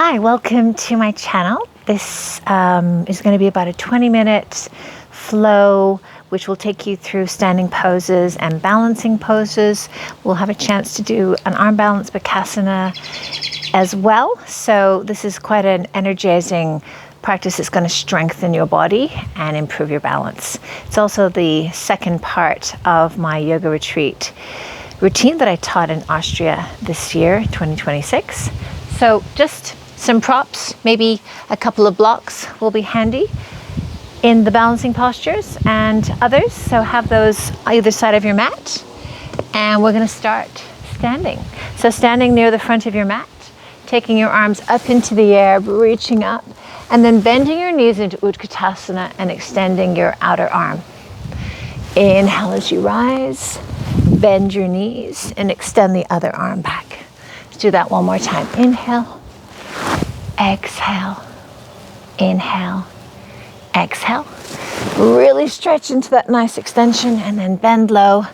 Hi, welcome to my channel. This is going to be about a 20-minute flow which will take you through standing poses and balancing poses. We'll have a chance to do an arm balance bakasana as well. So this is quite an energizing practice. It's going to strengthen your body and improve your balance. It's also the second part of my yoga retreat routine that I taught in Austria this year, 2026. So just some props, maybe a couple of blocks will be handy in the balancing postures and others. So have those either side of your mat. And we're going to start standing. So standing near the front of your mat, taking your arms up into the air, reaching up, and then bending your knees into Utkatasana and extending your outer arm. Inhale as you rise, bend your knees and extend the other arm back. Let's do that one more time. Inhale. Exhale, inhale, exhale. Really stretch into that nice extension and then bend low,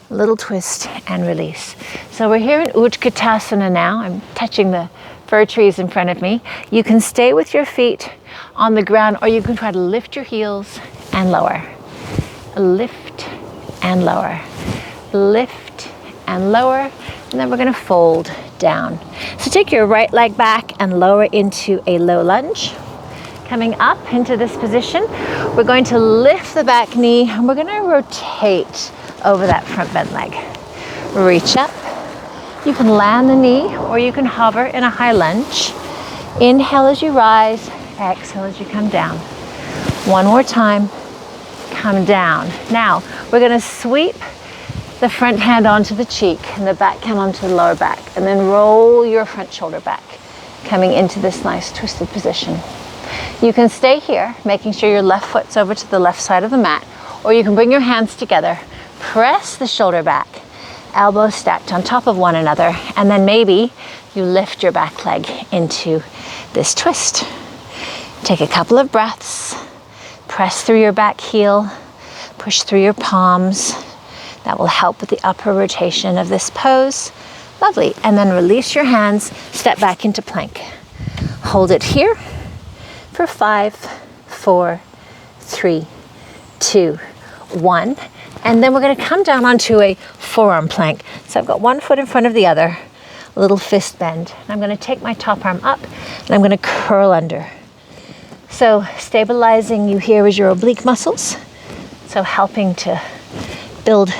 little twist and release. So we're here in Utkatasana now. I'm touching the fir trees in front of me. You can stay with your feet on the ground or you can try to lift your heels and lower. Lift and lower. Lift and lower. And then we're going to fold down. So take your right leg back and lower into a low lunge. Coming up into this position, we're going to lift the back knee and we're going to rotate over that front bent leg. Reach up. You can land the knee or you can hover in a high lunge. Inhale as you rise, exhale as you come down. One more time, come down. Now we're going to sweep the front hand onto the cheek and the back hand onto the lower back, and then roll your front shoulder back, coming into this nice twisted position. You can stay here, making sure your left foot's over to the left side of the mat, or you can bring your hands together, press the shoulder back, elbows stacked on top of one another, and then maybe you lift your back leg into this twist. Take a couple of breaths, press through your back heel, push through your palms. That will help with the upper rotation of this pose. Lovely. And then release your hands, step back into plank. Hold it here for 5, 4, 3, 2, 1. And then we're going to come down onto a forearm plank. So I've got one foot in front of the other, a little fist bend. I'm going to take my top arm up and I'm going to curl under. So stabilizing you here is your oblique muscles. So helping to build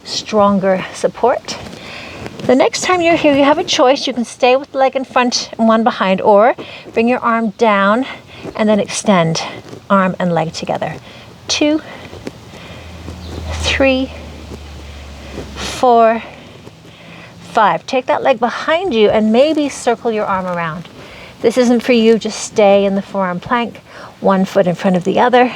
stronger support. The next time you're here, you have a choice. You can stay with the leg in front and one behind, or bring your arm down and then extend arm and leg together. 2, 3, 4, 5. Take that leg behind you and maybe circle your arm around. This isn't for you, just stay in the forearm plank, one foot in front of the other,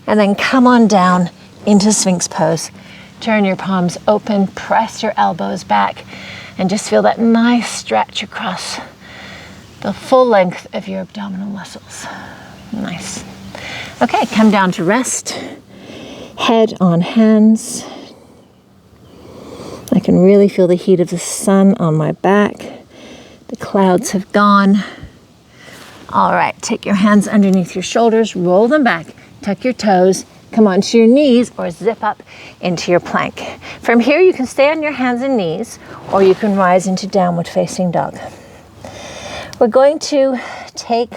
and then come on down into Sphinx pose. Turn your palms open, press your elbows back, and just feel that nice stretch across the full length of your abdominal muscles. Nice. Okay, come down to rest. Head on hands. I can really feel the heat of the sun on my back. The clouds have gone. All right, take your hands underneath your shoulders, roll them back, tuck your toes, come onto your knees or zip up into your plank. From here, you can stay on your hands and knees, or you can rise into downward facing dog. We're going to take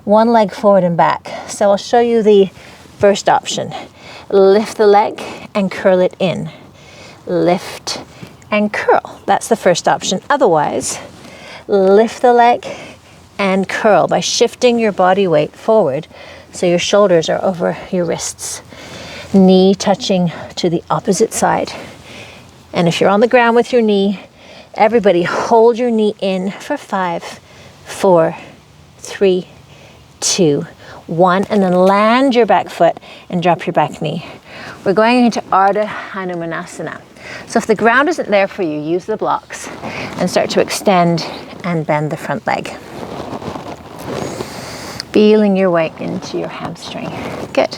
one leg forward and back. So I'll show you the first option. Lift the leg and curl it in. Lift and curl. That's the first option. Otherwise, lift the leg and curl by shifting your body weight forward so your shoulders are over your wrists. Knee touching to the opposite side. And if you're on the ground with your knee, everybody hold your knee in for 5, 4, 3, 2, 1, and then land your back foot and drop your back knee. We're going into Ardha Hanumanasana. So if the ground isn't there for you, use the blocks and start to extend and bend the front leg. Feeling your way into your hamstring. Good.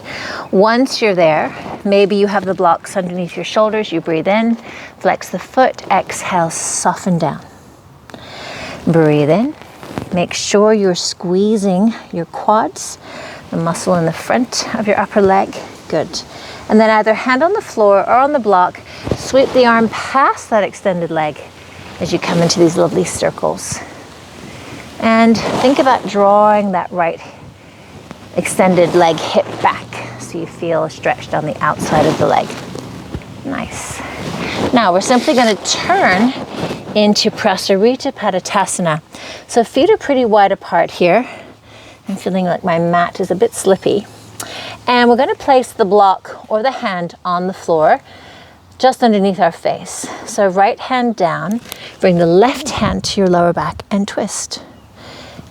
Once you're there, maybe you have the blocks underneath your shoulders. You breathe in, flex the foot, exhale, soften down. Breathe in, Make sure you're squeezing your quads, the muscle in the front of your upper leg. Good. And then either hand on the floor or on the block, sweep the arm past that extended leg as you come into these lovely circles. And think about drawing that right extended leg hip back so you feel stretched on the outside of the leg. Nice. Now we're simply going to turn into Prasarita Padottanasana. So feet are pretty wide apart here. I'm feeling like my mat is a bit slippy. And we're going to place the block or the hand on the floor just underneath our face. So right hand down, bring the left hand to your lower back and twist.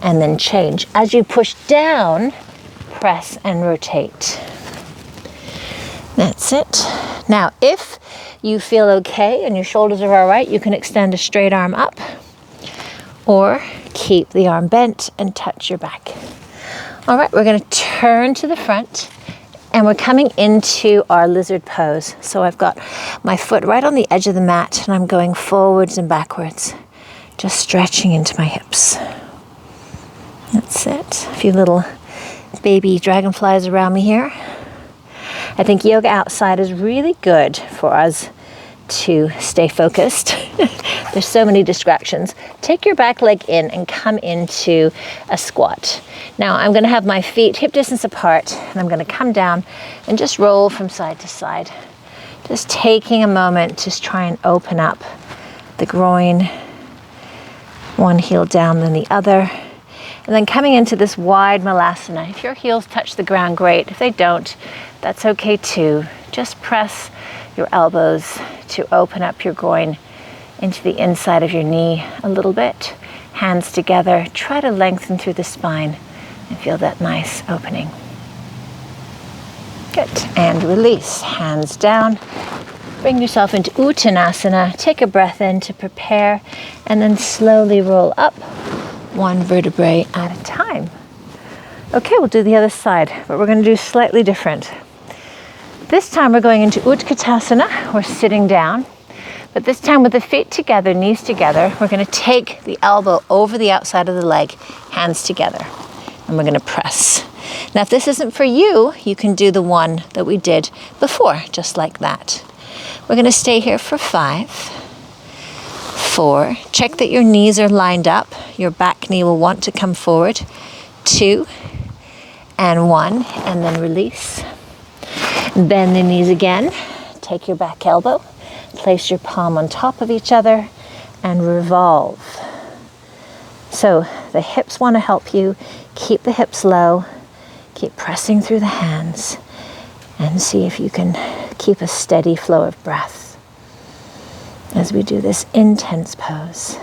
And then change. As you push down, press and rotate. That's it. Now, if you feel okay and your shoulders are all right, you can extend a straight arm up or keep the arm bent and touch your back. All right, we're going to turn to the front and we're coming into our lizard pose. So I've got my foot right on the edge of the mat and I'm going forwards and backwards, just stretching into my hips. That's it. A few little baby dragonflies around me here. I think yoga outside is really good for us to stay focused. There's so many distractions. Take your back leg in and come into a squat. Now I'm going to have my feet hip distance apart and I'm going to come down and just roll from side to side. Just taking a moment to try and open up the groin, one heel down then the other. And then coming into this wide malasana. If your heels touch the ground, great. If they don't, that's okay too. Just press your elbows to open up your groin into the inside of your knee a little bit. Hands together. Try to lengthen through the spine and feel that nice opening. Good. And release. Hands down. Bring yourself into Uttanasana. Take a breath in to prepare and then slowly roll up, one vertebrae at a time. Okay, we'll do the other side, but we're going to do slightly different. This time we're going into Utkatasana. We're sitting down, but this time with the feet together, knees together, we're going to take the elbow over the outside of the leg, hands together, and we're going to press. Now, if this isn't for you, you can do the one that we did before, just like that. We're going to stay here for 5, 4, check that your knees are lined up. Your back knee will want to come forward. 2 and 1, and then release. Bend the knees again. Take your back elbow. Place your palm on top of each other and revolve. So the hips want to help you. Keep the hips low. Keep pressing through the hands and see if you can keep a steady flow of breath as we do this intense pose.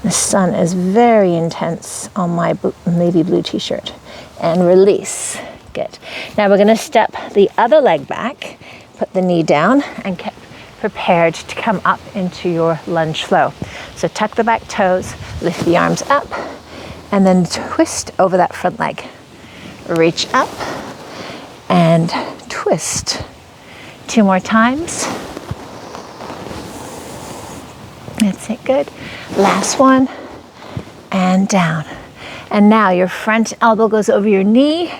The sun is very intense on my navy blue t-shirt. And release. Good. Now we're going to step the other leg back, put the knee down, and get prepared to come up into your lunge flow. So tuck the back toes, lift the arms up, and then twist over that front leg. Reach up and twist. 2 more times. That's it, good. Last one, and down. And now your front elbow goes over your knee,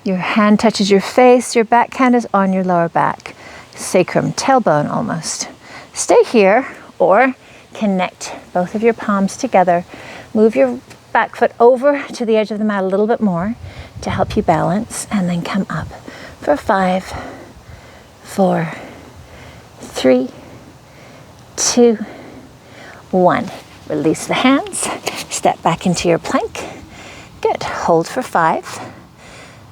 your hand touches your face, your backhand is on your lower back, sacrum, tailbone almost. Stay here or connect both of your palms together. Move your back foot over to the edge of the mat a little bit more to help you balance, and then come up for 5, 4, 3, 2, 1. Release the hands, step back into your plank. Good. Hold for 5,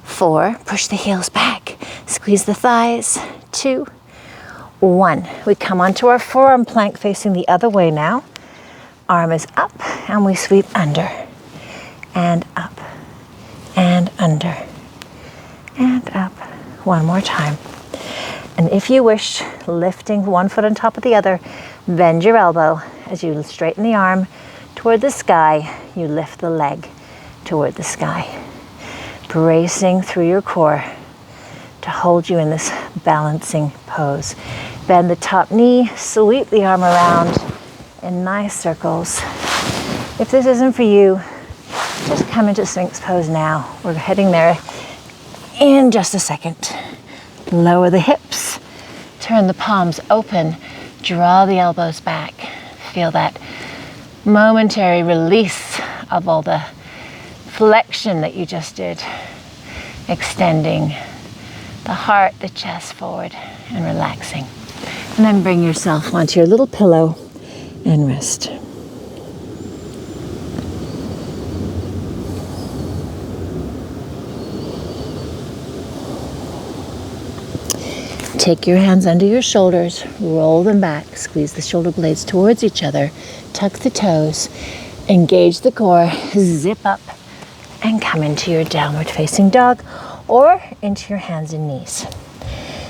4, push the heels back, squeeze the thighs. 2, 1. We come onto our forearm plank facing the other way now. Arm is up and we sweep under and up and under and up. One more time. And if you wish, lifting one foot on top of the other, bend your elbow as you straighten the arm toward the sky. You lift the leg toward the sky, bracing through your core to hold you in this balancing pose. Bend the top knee, sweep the arm around in nice circles. If this isn't for you, Just come into Sphinx pose now. We're heading there in just a second. Lower the hips, turn the palms open, draw the elbows back. Feel that momentary release of all the flexion that you just did. Extending the heart, the chest forward, and relaxing. And then bring yourself onto your little pillow and rest. Take your hands under your shoulders, roll them back, squeeze the shoulder blades towards each other, tuck the toes, engage the core, zip up, and come into your downward facing dog or into your hands and knees.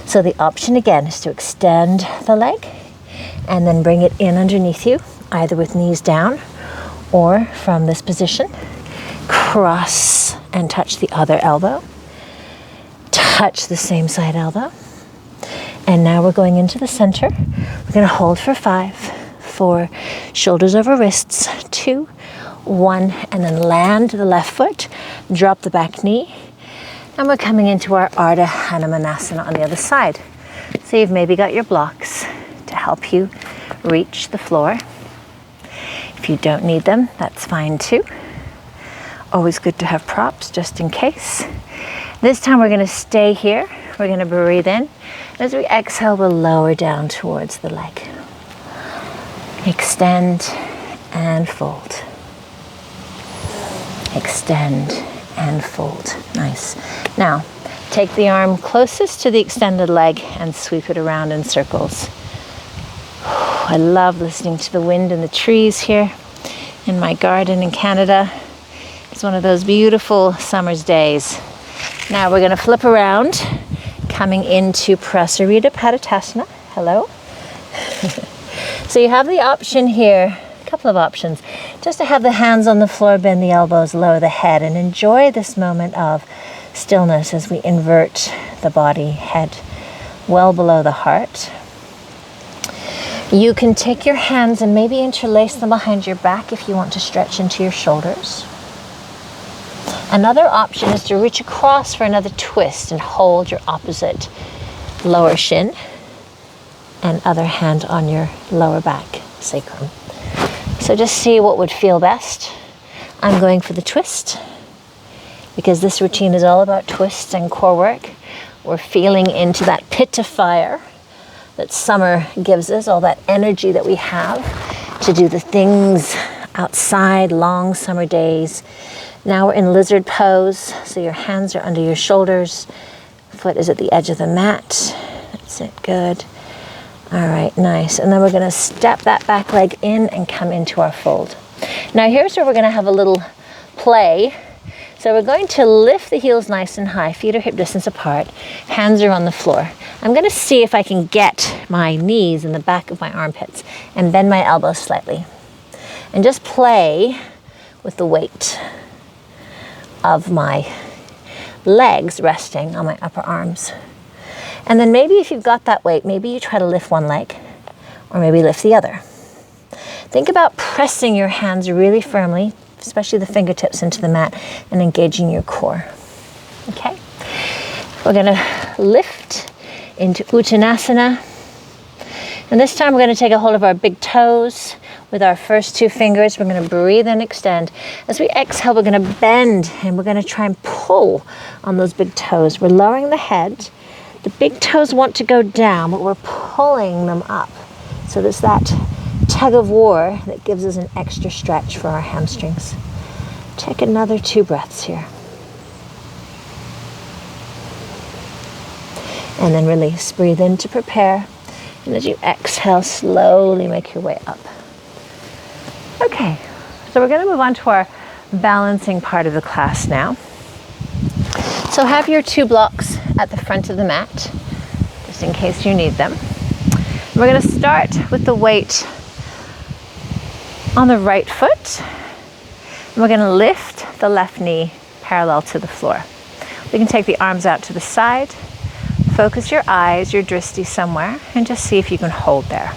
So the option again is to extend the leg and then bring it in underneath you, either with knees down or from this position. Cross and touch the other elbow. Touch the same side elbow. And now we're going into the center. We're going to hold for 5, 4, shoulders over wrists, 2, 1, and then land the left foot, drop the back knee, and we're coming into our Ardha Hanumanasana on the other side. So you've maybe got your blocks to help you reach the floor. If you don't need them, that's fine too. Always good to have props just in case. This time we're going to stay here. We're going to breathe in. As we exhale, we'll lower down towards the leg. Extend and fold. Extend and fold. Nice. Now, take the arm closest to the extended leg and sweep it around in circles. I love listening to the wind in the trees here in my garden in Canada. It's one of those beautiful summer's days. Now we're going to flip around, coming into Prasarita Padottanasana. Hello. So you have the option here, a couple of options, just to have the hands on the floor, bend the elbows, lower the head, and enjoy this moment of stillness as we invert the body, head well below the heart. You can take your hands and maybe interlace them behind your back if you want to stretch into your shoulders. Another option is to reach across for another twist and hold your opposite lower shin and other hand on your lower back sacrum. So just see what would feel best. I'm going for the twist because this routine is all about twists and core work. We're feeling into that pitta fire that summer gives us, all that energy that we have to do the things outside, long summer days. Now we're in lizard pose, so your hands are under your shoulders, foot is at the edge of the mat. That's it, good. All right, nice. And then we're going to step that back leg in and come into our fold. Now here's where we're going to have a little play. So we're going to lift the heels nice and high, feet are hip distance apart, hands are on the floor. I'm going to see if I can get my knees in the back of my armpits and bend my elbows slightly. And just play with the weight of my legs resting on my upper arms. And then maybe if you've got that weight, maybe you try to lift one leg or maybe lift the other. Think about pressing your hands really firmly, especially the fingertips, into the mat and engaging your core. Okay? We're going to lift into Uttanasana. And this time we're going to take a hold of our big toes with our first 2 fingers. We're going to breathe and extend. As we exhale, we're going to bend and we're going to try and pull on those big toes. We're lowering the head. The big toes want to go down, but we're pulling them up. So there's that tug of war that gives us an extra stretch for our hamstrings. Take another 2 breaths here. And then release. Breathe in to prepare. And as you exhale, slowly make your way up. Okay, so we're going to move on to our balancing part of the class now. So have your 2 blocks at the front of the mat, just in case you need them. We're going to start with the weight on the right foot. We're going to lift the left knee parallel to the floor. We can take the arms out to the side. Focus your eyes, your drishti somewhere, and just see if you can hold there.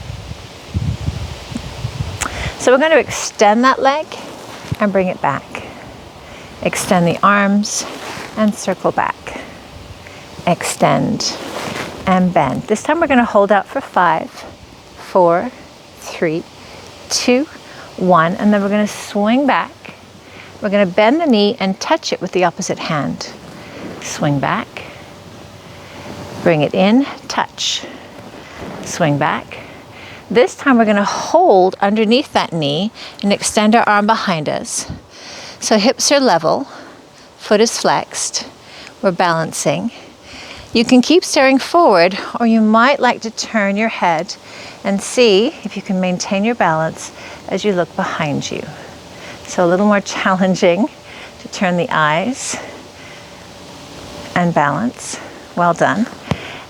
So we're going to extend that leg and bring it back. Extend the arms and circle back. Extend and bend. This time we're going to hold out for 5, 4, 3, 2, 1, and then we're going to swing back. We're going to bend the knee and touch it with the opposite hand. Swing back. Bring it in, touch. Swing back. This time we're going to hold underneath that knee and extend our arm behind us. So hips are level, foot is flexed. We're balancing. You can keep staring forward, or you might like to turn your head and see if you can maintain your balance as you look behind you. So a little more challenging to turn the eyes and balance. Well done.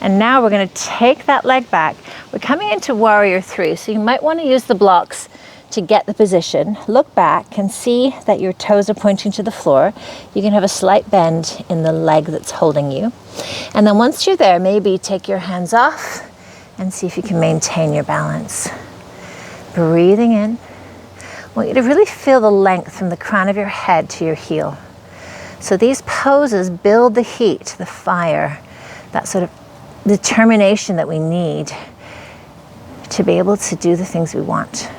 And now we're going to take that leg back. We're coming into warrior 3, so you might want to use the blocks to get the position. Look back and see that your toes are pointing to the floor. You can have a slight bend in the leg that's holding you. And then once you're there, maybe take your hands off and see if you can maintain your balance. Breathing in. I want you to really feel the length from the crown of your head to your heel. So these poses build the heat, the fire, that sort of determination that we need to be able to do the things we want.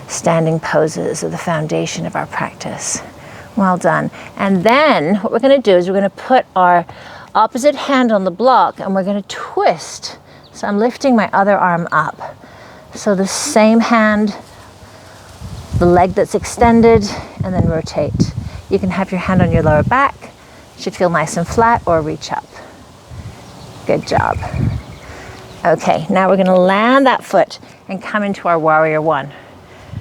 Standing poses are the foundation of our practice. Well done. And then what we're going to do is we're going to put our opposite hand on the block and we're going to twist. So I'm lifting my other arm up. So the same hand, the leg that's extended, and then rotate. You can have your hand on your lower back. It should feel nice and flat, or reach up. Good job. Okay, now we're going to land that foot and come into our warrior 1.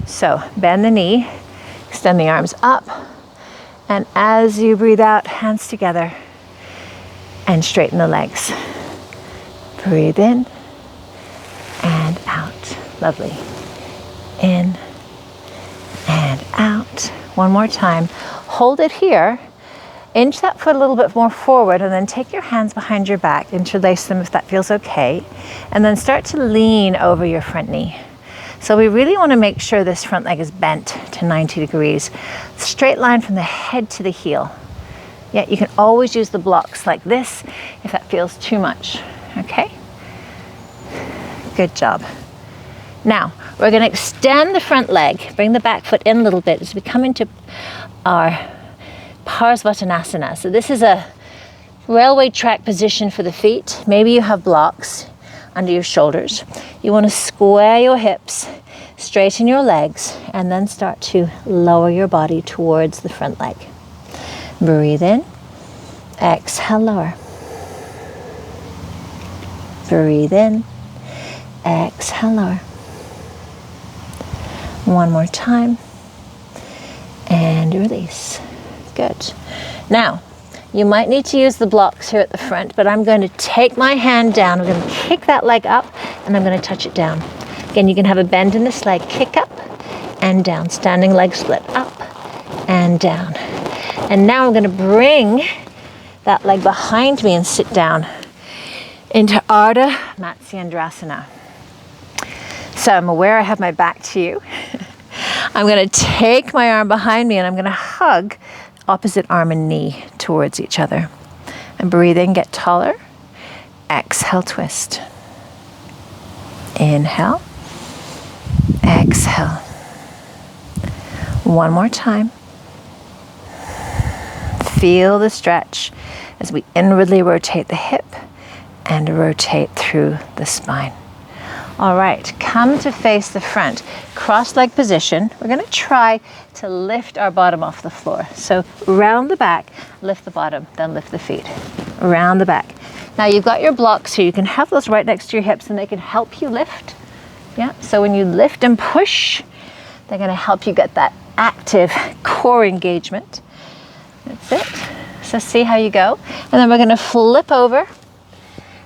So bend the knee, extend the arms up, and as you breathe out, hands together and straighten the legs. Breathe in and out. Lovely. In and out. One more time. Hold it here. Inch that foot a little bit more forward, and then take your hands behind your back, interlace them if that feels okay, and then start to lean over your front knee. So we really want to make sure this front leg is bent to 90 degrees. Straight line from the head to the heel. Yet you can always use the blocks like this if that feels too much, okay? Good job. Now, we're going to extend the front leg, bring the back foot in a little bit as we come into our Parsvattanasana. So this is a railway track position for the feet. Maybe you have blocks under your shoulders. You want to square your hips, straighten your legs, and then start to lower your body towards the front leg. Breathe in, exhale, lower. Breathe in, exhale, lower. One more time, and release. Good. Now, you might need to use the blocks here at the front, but I'm going to take my hand down. I'm going to kick that leg up, and I'm going to touch it down. Again, you can have a bend in this leg, kick up and down, standing leg split, up and down. And now I'm going to bring that leg behind me and sit down into Ardha Matsyendrasana. So I'm aware I have my back to you. I'm going to take my arm behind me and I'm going to hug opposite arm and knee towards each other. And breathe in, get taller. Exhale, twist. Inhale. Exhale. One more time. Feel the stretch as we inwardly rotate the hip and rotate through the spine. All right, come to face the front. Cross-leg position. We're going to try to lift our bottom off the floor. So round the back, lift the bottom, then lift the feet. Around the back. Now you've got your blocks here. You can have those right next to your hips and they can help you lift. Yeah, so when you lift and push, they're going to help you get that active core engagement. That's it. So see how you go. And then we're going to flip over.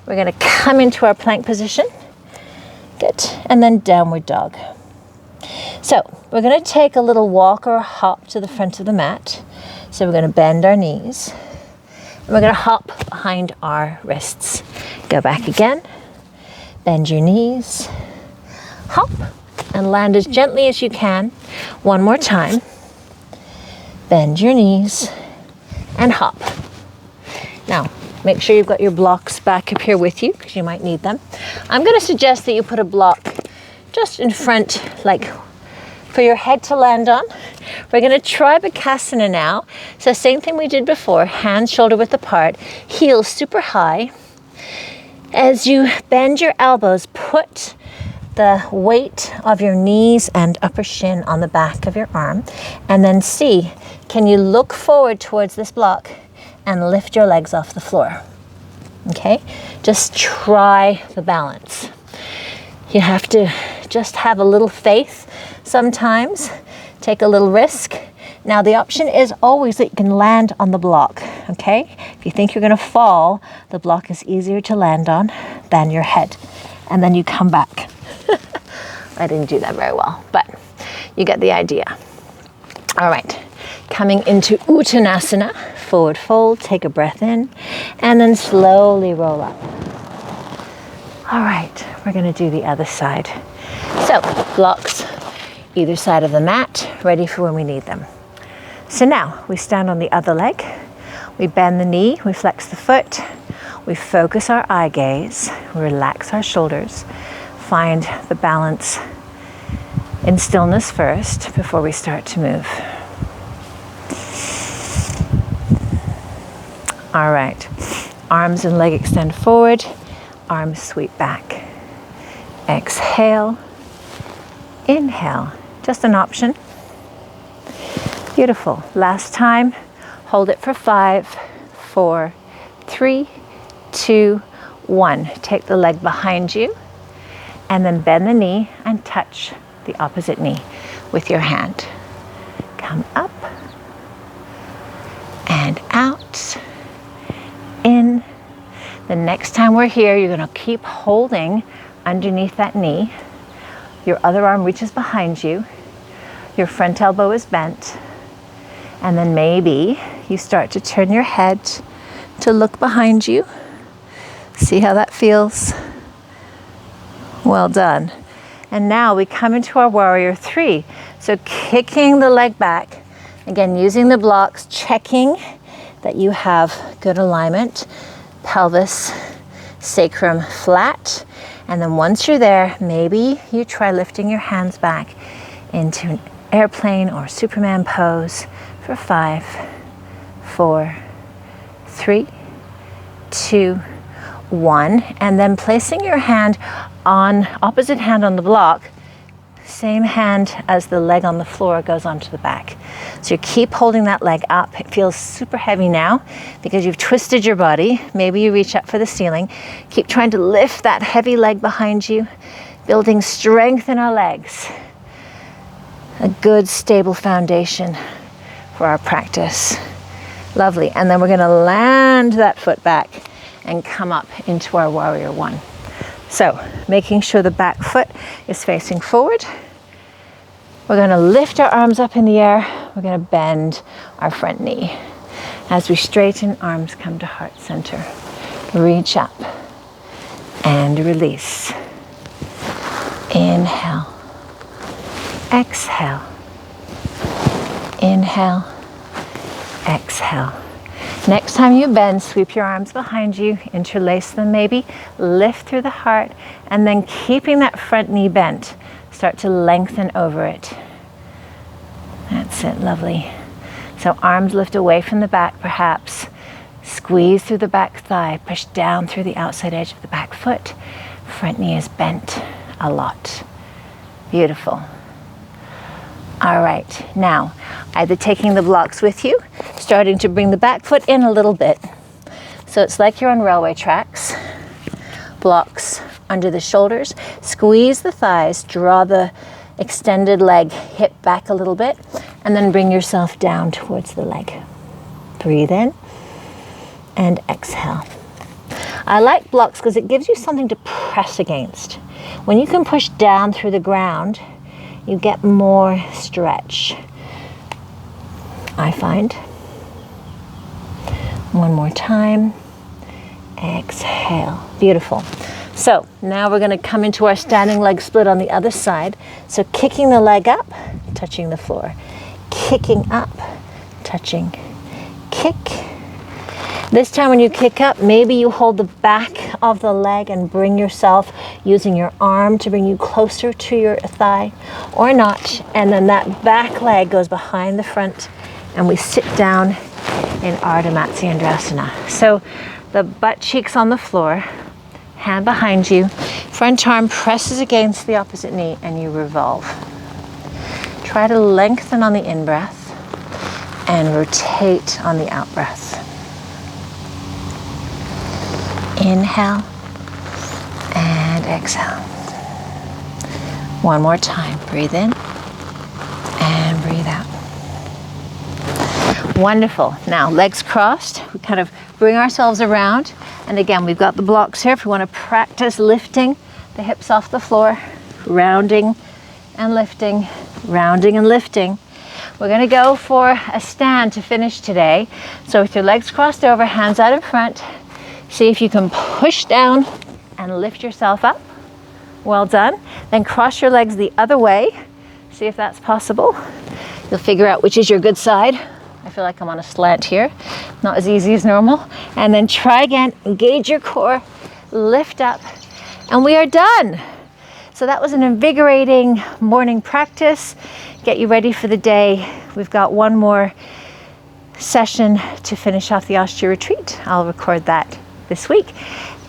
We're going to come into our plank position. Good. And then downward dog. So we're going to take a little walk or a hop to the front of the mat. So we're going to bend our knees. And we're going to hop behind our wrists. Go back again. Bend your knees. Hop. And land as gently as you can. One more time. bend your knees, and hop. Now, make sure you've got your blocks back up here with you because you might need them. I'm going to suggest that you put a block just in front, like for your head to land on. We're going to try Bakasana now. So same thing we did before, hands shoulder width apart, heels super high. As you bend your elbows, put the weight of your knees and upper shin on the back of your arm, and then see, can you look forward towards this block and lift your legs off the floor? Okay, just try the balance. You have to just have a little faith sometimes, take a little risk. Now the option is always that you can land on the block, okay? If you think you're gonna fall, the block is easier to land on than your head. And then you come back. I didn't do that very well, but you get the idea. All right, coming into Uttanasana, forward fold, take a breath in, and then slowly roll up. All right, we're gonna do the other side. So, blocks either side of the mat, ready for when we need them. So now, we stand on the other leg, we bend the knee, we flex the foot, we focus our eye gaze, we relax our shoulders, find the balance in stillness first before we start to move. All right, arms and leg extend forward, arms sweep back. Exhale, inhale, just an option. Beautiful. Last time, hold it for 5, 4, 3, 2, 1. Take the leg behind you and then bend the knee and touch the opposite knee with your hand. Come up and out, in. The next time we're here, you're going to keep holding underneath that knee. Your other arm reaches behind you. Your front elbow is bent. And then maybe you start to turn your head to look behind you. See how that feels? Well done. And now we come into our warrior 3. So kicking the leg back, again, using the blocks, checking that you have good alignment, pelvis, sacrum flat. And then once you're there, maybe you try lifting your hands back into an airplane or Superman pose for 5, 4, 3, 2, 1. And then placing your hand on, opposite hand on the block, same hand as the leg on the floor goes onto the back. So you keep holding that leg up. It feels super heavy now because you've twisted your body. Maybe you reach up for the ceiling. Keep trying to lift that heavy leg behind you, building strength in our legs. A good stable foundation for our practice. Lovely. And then we're going to land that foot back and come up into our warrior 1. So making sure the back foot is facing forward. We're going to lift our arms up in the air. We're going to bend our front knee. As we straighten, arms come to heart center. Reach up and release. Inhale. Exhale. Inhale. Exhale. Next time you bend, sweep your arms behind you, interlace them maybe, lift through the heart, and then keeping that front knee bent, start to lengthen over it. That's it, lovely. So arms lift away from the back perhaps, squeeze through the back thigh, push down through the outside edge of the back foot. Front knee is bent a lot. Beautiful. All right, now either taking the blocks with you, starting to bring the back foot in a little bit. So it's like you're on railway tracks. Blocks under the shoulders, squeeze the thighs, draw the extended leg hip back a little bit, and then bring yourself down towards the leg. Breathe in and exhale. I like blocks because it gives you something to press against. When you can push down through the ground, you get more stretch, I find. One more time. Exhale. Beautiful. So now we're going to come into our standing leg split on the other side. So kicking the leg up, touching the floor. Kicking up, touching. Kick. This time when you kick up, maybe you hold the back of the leg and bring yourself using your arm to bring you closer to your thigh, or not. And then that back leg goes behind the front and we sit down in Ardha Matsyendrasana. So the butt cheeks on the floor, hand behind you, front arm presses against the opposite knee, and you revolve. Try to lengthen on the in-breath and rotate on the out-breath. Inhale and exhale. One more time. Breathe in and breathe out. Wonderful. Now, legs crossed. We kind of bring ourselves around. And again, we've got the blocks here. If we want to practice lifting the hips off the floor, rounding and lifting, rounding and lifting. We're going to go for a stand to finish today. So with your legs crossed over, hands out in front, see if you can push down and lift yourself up. Well done. Then cross your legs the other way. See if that's possible. You'll figure out which is your good side. I feel like I'm on a slant here. Not as easy as normal. And then try again. Engage your core. Lift up. And we are done. So that was an invigorating morning practice. Get you ready for the day. We've got one more session to finish off the Osteo retreat. I'll record that this week.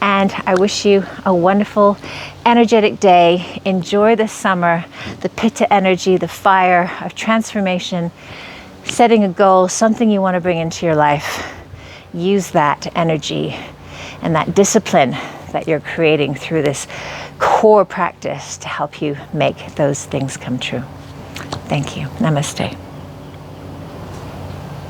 And I wish you a wonderful, energetic day. Enjoy the summer, the pitta energy, the fire of transformation, setting a goal, something you want to bring into your life. Use that energy and that discipline that you're creating through this core practice to help you make those things come true. Thank you. Namaste.